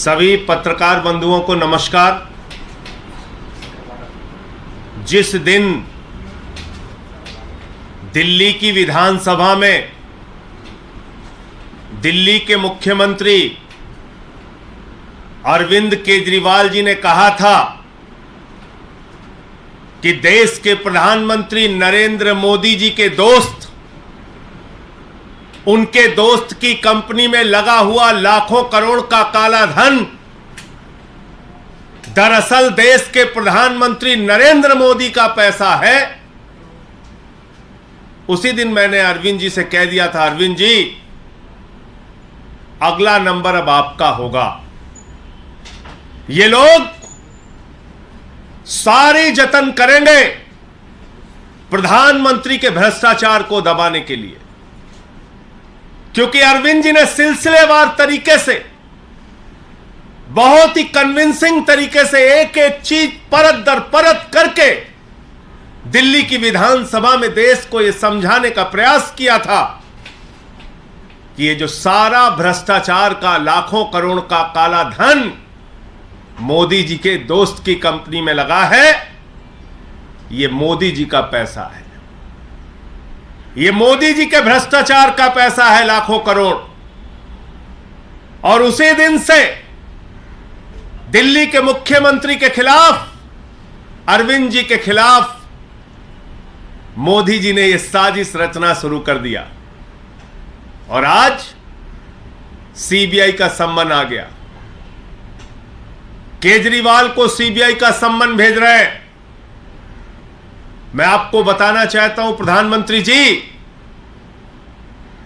सभी पत्रकार बंधुओं को नमस्कार। जिस दिन दिल्ली की विधानसभा में दिल्ली के मुख्यमंत्री अरविंद केजरीवाल जी ने कहा था कि देश के प्रधानमंत्री नरेंद्र मोदी जी के दोस्त, उनके दोस्त की कंपनी में लगा हुआ लाखों करोड़ का काला धन दरअसल देश के प्रधानमंत्री नरेंद्र मोदी का पैसा है। उसी दिन मैंने अरविंद जी से कह दिया था, अरविंद जी अगला नंबर अब आपका होगा। ये लोग सारे जतन करेंगे प्रधानमंत्री के भ्रष्टाचार को दबाने के लिए, क्योंकि अरविंद जी ने सिलसिलेवार तरीके से, बहुत ही कन्विंसिंग तरीके से एक एक चीज परत दर परत करके दिल्ली की विधानसभा में देश को यह समझाने का प्रयास किया था कि ये जो सारा भ्रष्टाचार का लाखों करोड़ का काला धन मोदी जी के दोस्त की कंपनी में लगा है, ये मोदी जी का पैसा है, ये मोदी जी के भ्रष्टाचार का पैसा है, लाखों करोड़। और उसी दिन से दिल्ली के मुख्यमंत्री के खिलाफ, अरविंद जी के खिलाफ मोदी जी ने यह साजिश रचना शुरू कर दिया और आज सीबीआई का सम्मन आ गया। केजरीवाल को सीबीआई का सम्मन भेज रहे हैं। मैं आपको बताना चाहता हूं प्रधानमंत्री जी,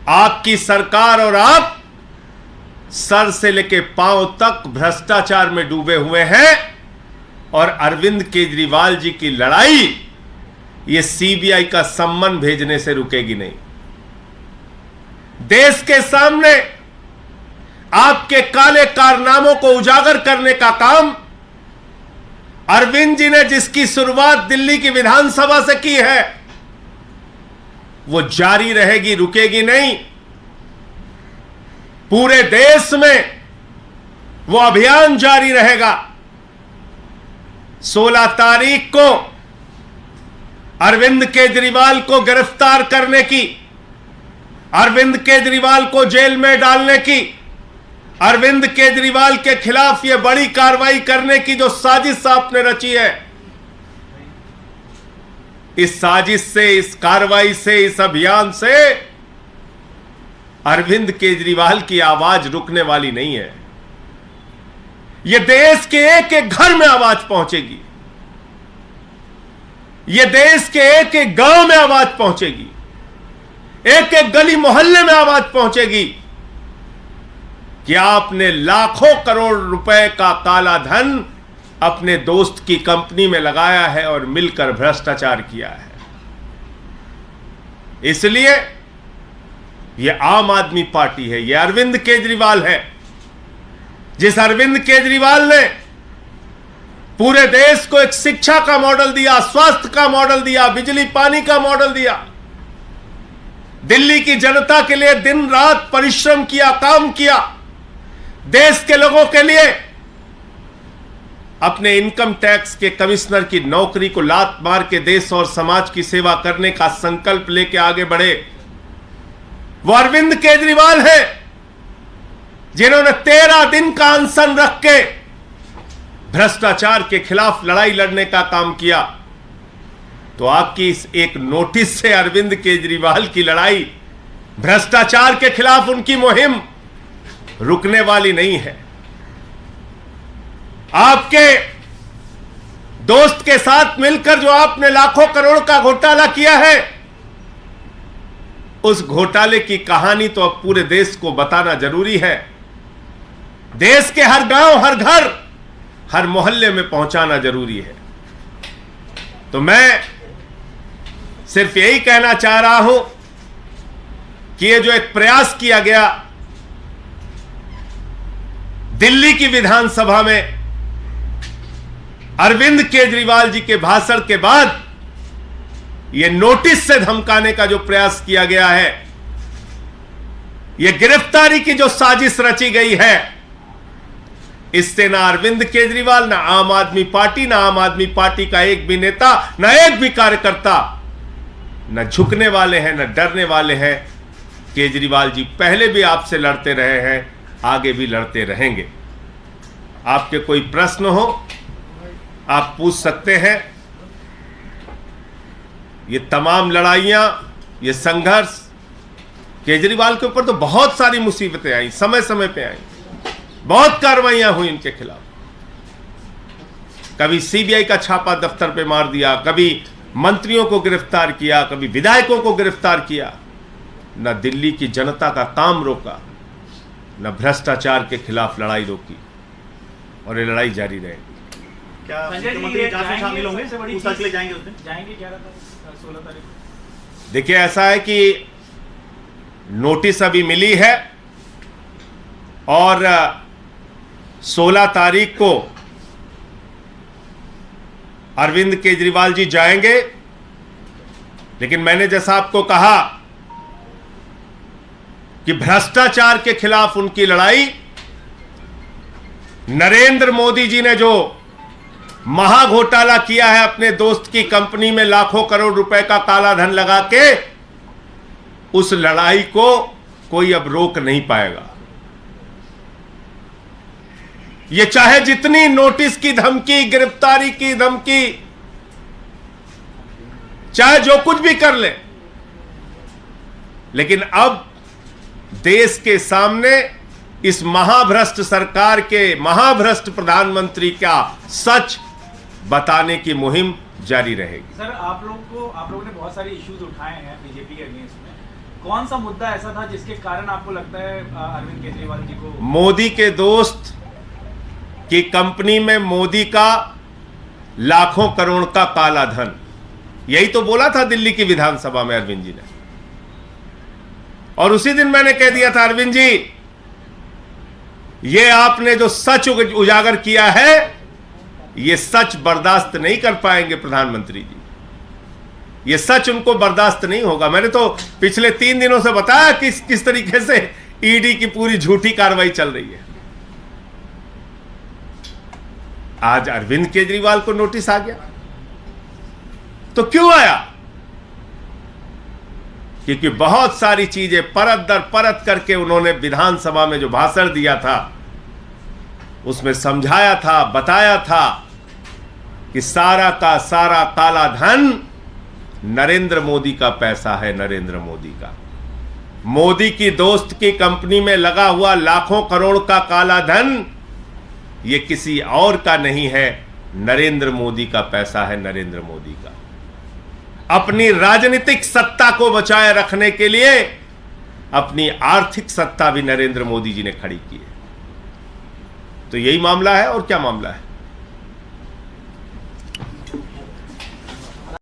आपकी सरकार और आप सर से लेकर पांव तक भ्रष्टाचार में डूबे हुए हैं और अरविंद केजरीवाल जी की लड़ाई यह सीबीआई का सम्मन भेजने से रुकेगी नहीं। देश के सामने आपके काले कारनामों को उजागर करने का काम अरविंद जी ने, जिसकी शुरुआत दिल्ली की विधानसभा से की है, वो जारी रहेगी, रुकेगी नहीं। पूरे देश में वो अभियान जारी रहेगा। 16 तारीख को अरविंद केजरीवाल को गिरफ्तार करने की, अरविंद केजरीवाल को जेल में डालने की, अरविंद केजरीवाल के खिलाफ यह बड़ी कार्रवाई करने की जो साजिश आपने रची है, इस साजिश से, इस कार्रवाई से, इस अभियान से अरविंद केजरीवाल की आवाज रुकने वाली नहीं है। यह देश के एक एक घर में आवाज पहुंचेगी, यह देश के एक एक गांव में आवाज पहुंचेगी, एक एक गली मोहल्ले में आवाज पहुंचेगी कि आपने लाखों करोड़ रुपए का काला धन अपने दोस्त की कंपनी में लगाया है और मिलकर भ्रष्टाचार किया है। इसलिए यह आम आदमी पार्टी है, यह अरविंद केजरीवाल है। जिस अरविंद केजरीवाल ने पूरे देश को एक शिक्षा का मॉडल दिया, स्वास्थ्य का मॉडल दिया, बिजली पानी का मॉडल दिया, दिल्ली की जनता के लिए दिन रात परिश्रम किया, काम किया, देश के लोगों के लिए अपने इनकम टैक्स के कमिश्नर की नौकरी को लात मार के देश और समाज की सेवा करने का संकल्प लेके आगे बढ़े, वो अरविंद केजरीवाल है जिन्होंने 13 दिन का अनशन रख के भ्रष्टाचार के खिलाफ लड़ाई लड़ने का काम किया। तो आपकी इस एक नोटिस से अरविंद केजरीवाल की लड़ाई, भ्रष्टाचार के खिलाफ उनकी मुहिम रुकने वाली नहीं है। आपके दोस्त के साथ मिलकर जो आपने लाखों करोड़ का घोटाला किया है, उस घोटाले की कहानी तो अब पूरे देश को बताना जरूरी है। देश के हर गांव, हर घर, हर मोहल्ले में पहुंचाना जरूरी है। तो मैं सिर्फ यही कहना चाह रहा हूं कि ये जो एक प्रयास किया गया दिल्ली की विधानसभा में अरविंद केजरीवाल जी के भाषण के बाद, यह नोटिस से धमकाने का जो प्रयास किया गया है, यह गिरफ्तारी की जो साजिश रची गई है, इससे ना अरविंद केजरीवाल, ना आम आदमी पार्टी, ना आम आदमी पार्टी का एक भी नेता, ना एक भी कार्यकर्ता न झुकने वाले हैं, न डरने वाले हैं। केजरीवाल जी पहले भी आपसे लड़ते रहे हैं, आगे भी लड़ते रहेंगे। आपके कोई प्रश्न हो आप पूछ सकते हैं। ये तमाम लड़ाइयां, ये संघर्ष, केजरीवाल के ऊपर तो बहुत सारी मुसीबतें आई, समय समय पे आई, बहुत कार्रवाइयां हुई इनके खिलाफ। कभी सीबीआई का छापा दफ्तर पे मार दिया, कभी मंत्रियों को गिरफ्तार किया, कभी विधायकों को गिरफ्तार किया। न दिल्ली की जनता का काम रोका, न भ्रष्टाचार के खिलाफ लड़ाई रोकी, और ये लड़ाई जारी रहेगी। क्या मुख्यमंत्री जांच में शामिल होंगे? पूछताछ के लिए जाएंगे उस दिन? जाएंगे 16 तारीख। देखिए, ऐसा है कि नोटिस अभी मिली है और 16 तारीख को अरविंद केजरीवाल जी जाएंगे। लेकिन मैंने जैसा आपको कहा कि भ्रष्टाचार के खिलाफ उनकी लड़ाई, नरेंद्र मोदी जी ने जो महाघोटाला किया है अपने दोस्त की कंपनी में लाखों करोड़ रुपए का काला धन लगा के, उस लड़ाई को कोई अब रोक नहीं पाएगा। ये चाहे जितनी नोटिस की धमकी, गिरफ्तारी की धमकी, चाहे जो कुछ भी कर ले, लेकिन अब देश के सामने इस महाभ्रष्ट सरकार के, महाभ्रष्ट प्रधानमंत्री का सच बताने की मुहिम जारी रहेगी। सर, आप लोगों ने बहुत सारे इश्यूज उठाए हैं बीजेपी के अगेंस्ट में। कौन सा मुद्दा ऐसा था जिसके कारण आपको लगता है अरविंद केजरीवाल जी को? मोदी के दोस्त की कंपनी में मोदी का लाखों करोड़ का काला धन, यही तो बोला था दिल्ली की विधानसभा में अरविंद जी ने। और उसी दिन मैंने कह दिया था, अरविंद जी, ये आपने जो सच उजागर किया है, ये सच बर्दाश्त नहीं कर पाएंगे प्रधानमंत्री जी। ये सच उनको बर्दाश्त नहीं होगा। मैंने तो पिछले 3 दिनों से बताया किस तरीके से ईडी की पूरी झूठी कार्रवाई चल रही है। आज अरविंद केजरीवाल को नोटिस आ गया, तो क्यों आया? क्योंकि बहुत सारी चीजें परत दर परत करके उन्होंने विधानसभा में जो भाषण दिया था, उसमें समझाया था, बताया था कि सारा का सारा काला धन नरेंद्र मोदी का पैसा है, नरेंद्र मोदी का। मोदी की दोस्त की कंपनी में लगा हुआ लाखों करोड़ का काला धन ये किसी और का नहीं है, नरेंद्र मोदी का पैसा है, नरेंद्र मोदी का। अपनी राजनीतिक सत्ता को बचाए रखने के लिए अपनी आर्थिक सत्ता भी नरेंद्र मोदी जी ने खड़ी की है। तो यही मामला है, और क्या मामला है?